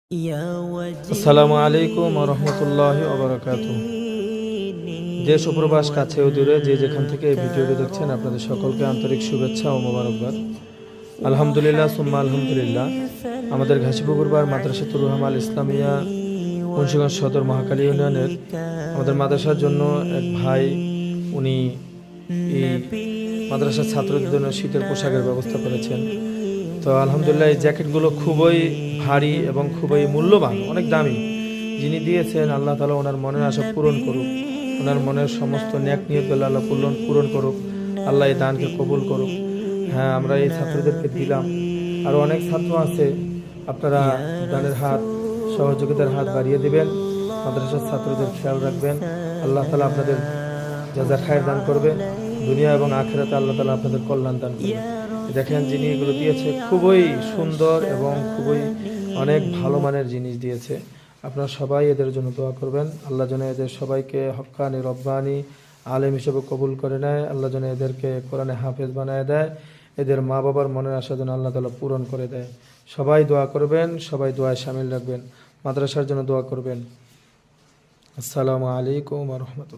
আসসালামু আলাইকুম ওয়া রাহমাতুল্লাহি ওয়া বারাকাতুহু। দেশ ও প্রবাস কাছে ও দূরে যে যেখান থেকে এই ভিডিওটি দেখছেন আপনাদের সকলকে আন্তরিক শুভেচ্ছা ও মোবারকবাদ। আলহামদুলিল্লাহ সুম্মা আলহামদুলিল্লাহ। আমাদের ঘাসিপুকুর পাড় মাদ্রাসাতুর রহমান ইসলামিয়া মুন্সিগঞ্জ সদর মহাখালী ইউনিয়নের আমাদের মাদ্রাসার জন্য এক ভাই উনি এই মাদ্রাসার ছাত্রদের জন্য শীতের পোশাকের ব্যবস্থা করেছেন। তো আলহামদুলিল্লাহ এই জ্যাকেটগুলো খুবই ভারী এবং খুবই মূল্যবান, অনেক দামি। যিনি দিয়েছেন আল্লাহ তাআলা ওনার মনের আশা পূরণ করুক, ওনার মনের সমস্ত ন্যাক নিয়তগুলো আল্লাহ পূরণ করুক, আল্লাহ এই দানকে কবুল করুক। হ্যাঁ, আমরা এই ছাত্রদেরকে দিলাম, আরও অনেক ছাত্র আছে, আপনারা দানের হাত, সহযোগিতার হাত বাড়িয়ে দিবেন, মাদ্রাসার ছাত্রদের খেয়াল রাখবেন। আল্লাহ তাআলা আপনাদের জাযা খায়ের দান করবে, দুনিয়া এবং আখিরাতে আল্লাহ তাআলা আপনাদের কল্যাণ দান করবে। দেখেন, যিনি এগুলো দিয়েছে খুবই সুন্দর এবং খুবই অনেক ভালো মানের জিনিস দিয়েছে। আপনারা সবাই এদের জন্য দোয়া করবেন। আল্লাহ যেন এদের সবাইকে হক্কানি রব্বানি আলেম হিসেবে কবুল করে নেয়। আল্লাহ যেন এদেরকে কোরআনে হাফেজ বানায় দেয়। এদের মা বাবার মনের আশা যেন আল্লাহ তাআলা পূরণ করে দেয়। সবাই দোয়া করবেন, সবাই দোয়ায় শামিল রাখবেন, মাদ্রাসার জন্য দোয়া করবেন। আসসালামু আলাইকুম ওয়া রাহমাতুল্লাহ।